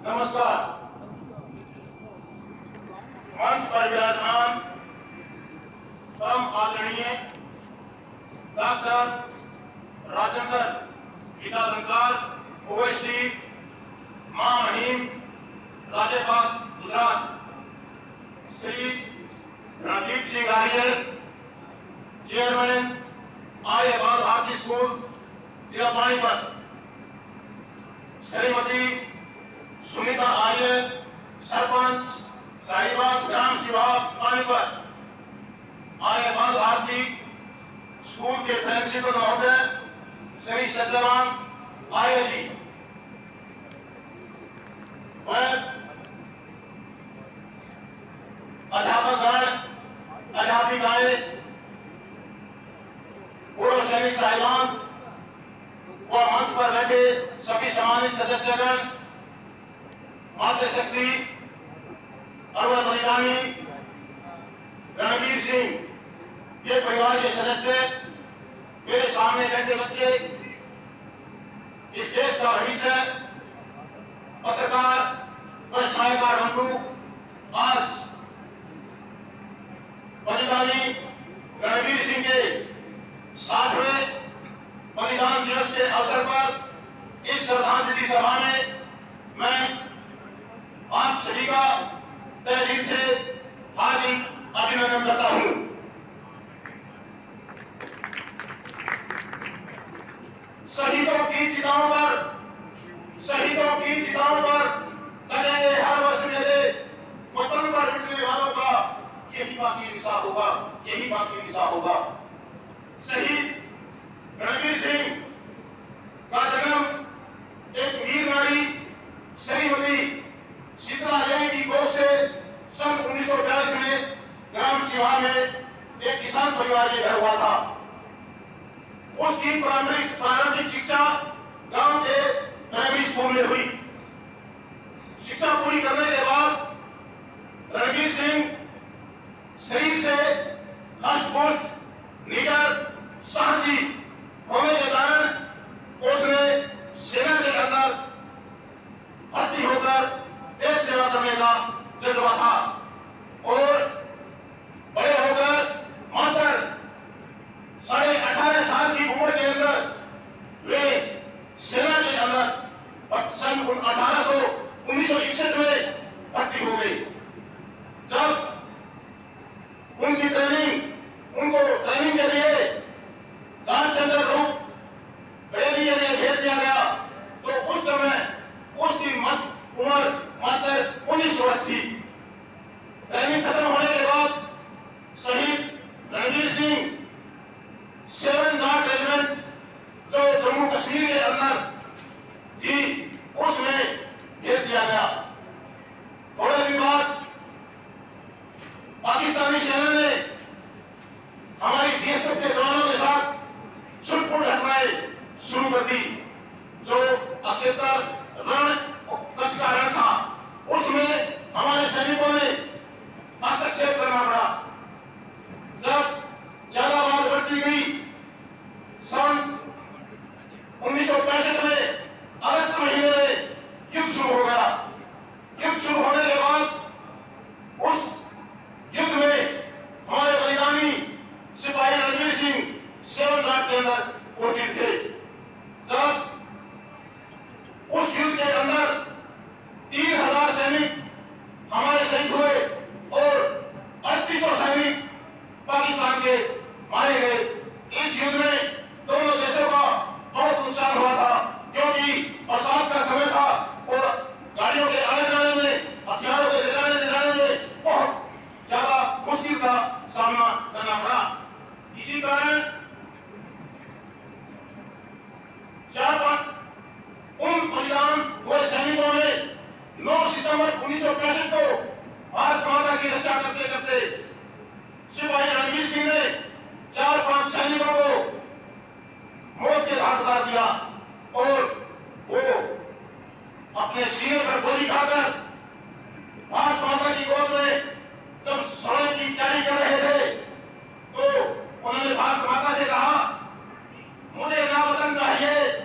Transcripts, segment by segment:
नमस्कार। मंच पर विराजमान परम आदरणीय डॉक्टर राजेंद्र टीकालंकार ओएसडी महामहिम राज्यपाल गुजरात श्री रणदीप सिंह आर्य चेयरमैन आर्य बाल भारती स्कूल जिला पानीपत, श्रीमती सुनीता आर्य सरपंच साहिबाग ग्राम सेवा पानीपत, आर्य बाल भारती स्कूल के प्रिंसिपल महोदय श्री सत्यराम आर्य जी व अध्यापकगण, अध्यापिकाएं, पूर्व सैनिक साहिबान व मंच पर बैठे सभी सम्मानित सदस्यगण, मातृशक्ति अरवर बलिदानी रणवीर सिंह ये परिवार के सदस्य, मेरे सामने बैठे बच्चे, इस देश का भविष्य, पत्रकार व छायाकार बंधु, आज बलिदानी रणवीर सिंह के 60वें बलिदान दिवस के अवसर पर इस श्रद्धांजलि सभा में मैं आप सभी का तहे दिल से हार्दिक अभिनंदन करता हूं। शहीदों की चिताओं पर लगेंगे हर वर्ष मेरे वतन पर मिटने वालों का यही बाकी निशा होगा। शहीद रणवीर सिंह का जन्म एक वीर नारी श्रीमती शीतला देवी की कोख से सन 1940 में ग्राम शिवा में एक किसान परिवार के घर हुआ था। उसकी प्रारंभिक शिक्षा गांव के प्राइमरी स्कूल में हुई। शिक्षा पूरी करने के बाद रणवीर सिंह शरीर से हष्ट-पुष्ट, निडर, साहसी होने के कारण उसने सेना के अंदर भर्ती होकर देश सेवा करने का जज्बा था और बड़े होकर मात्र 18.5 साल की उम्र के अंदर वे सेना के अंदर सन 1961 में भर्ती हो गई। जब उनको ट्रेनिंग के लिए जांच सेंटर रूप ट्रेनिंग के लिए भेज दिया गया तो उस समय उसकी उम्र मात्र 19 वर्ष थी। ट्रेनिंग खत्म होने के बाद शहीद रणवीर सिंह 7 गार्ड रेजिमेंट जो जम्मू कश्मीर के अंदर थी उसमें भेज दिया गया। थोड़े दिन बाद पाकिस्तानी सेना ने हमारी बीएसएफ के जवानों के साथ छुटपुट घटनाएं शुरू कर दी। जो अक्षेत्र रण कच्छ का रण था उसमें हमारे सैनिकों ने हस्तक्षेप करना पड़ा। जब ज्यादा बात बढ़ती गई, सन 1965 में अगस्त महीने में युद्ध शुरू हो गया। युद्ध शुरू होने के बाद उस युद्ध में हमारे बलिदानी सिपाही रणवीर सिंह 7 गार्ड के अंदर उपस्थित थे। जब उस युद्ध के अंदर 3000 सैनिक हमारे शहीद हुए और 3800 सैनिक पाकिस्तान के मारे गए। इस युद्ध में दोनों देशों का बहुत नुकसान हुआ था क्योंकि बरसात का समय था और गाड़ियों के आने जाने में, हथियारों के ले जाने में बहुत ज्यादा मुश्किल का सामना करना पड़ा। इसी कारण उन बलिदान हुए सैनिकों ने 9 सितंबर 1965 को भारत माता की रक्षा करते करते सिपाही रणवीर सिंह ने 4-5 सैनिकों को मौत के घाट उतार दिया और वो अपने सीने पर गोली खाकर भारत माता की गोद में जब सोने की तैयारी कर रहे थे तो उन्होंने भारत माता से कहा, मुझे ना वतन चाहिए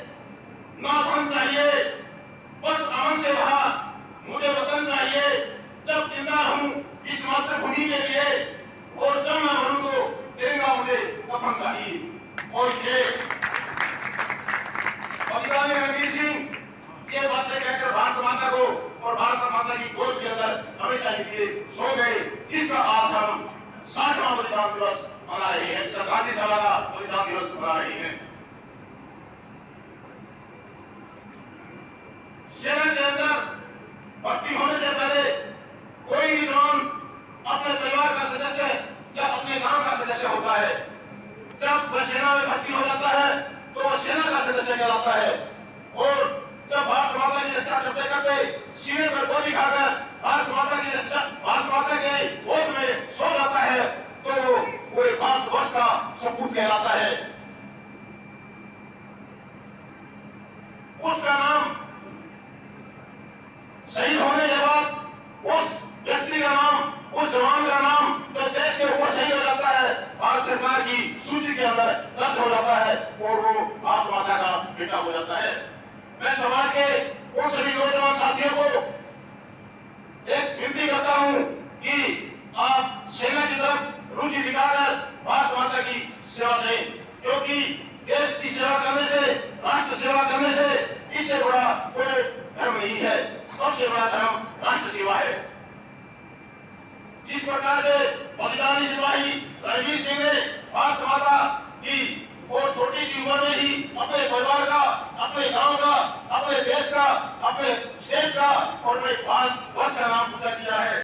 ना धन चाहिए, बस अमन से भरा और 6 बलिदानी रणवीर सिंह ये बातें कहकर भारत माता को और भारत माता की गोद के अंदर हमेशा के लिए सो गए, जिसका आज हम 60वां बलिदान दिवस मना रहे हैं, 37 साल का बलिदान दिवस मना रहे हैं। सेना के अंदर भर्ती होने से पहले कोई भी जवान अपने परिवार का सदस्य या अपने गांव का सदस्य होता है। जब वह सेना में भर्ती हो जाता है तो वह सेना का सदस्य कहलाता है, और जब भारत माता की रक्षा करते करते सीने पर गोली खाकर भारत माता की रक्षा, भारत माता के गोद में सो जाता है तो वो पूरे भारतवर्ष का सपूत कहलाता है। उसका नाम शहीद होने के बाद उस व्यक्ति का नाम, उस जवान का नाम जो देश के ऊपर शहीद हो जाता है, भारत सरकार की सूची के अंदर दर्ज हो जाता है और वो भारत माता का बेटा हो जाता है। मैं समाज के उन सभी नौजवान साथियों को एक विनती करता हूं कि आप सेना की तरफ रुचि दिखाकर भारत माता की सेवा करें, क्योंकि देश की सेवा करने से, राष्ट्र सेवा करने से इससे बड़ा कोई धर्म नहीं है। सबसे बड़ा धर्म राष्ट्र सेवा है। जिस प्रकार से बलिदानी सिपाही रणवीर सिंह ने भारत माता की वो छोटी सी उम्र में ही अपने परिवार का, अपने गांव का, अपने देश का, अपने स्टेट का और अपने भारत वर्ष का नाम ऊंचा किया है।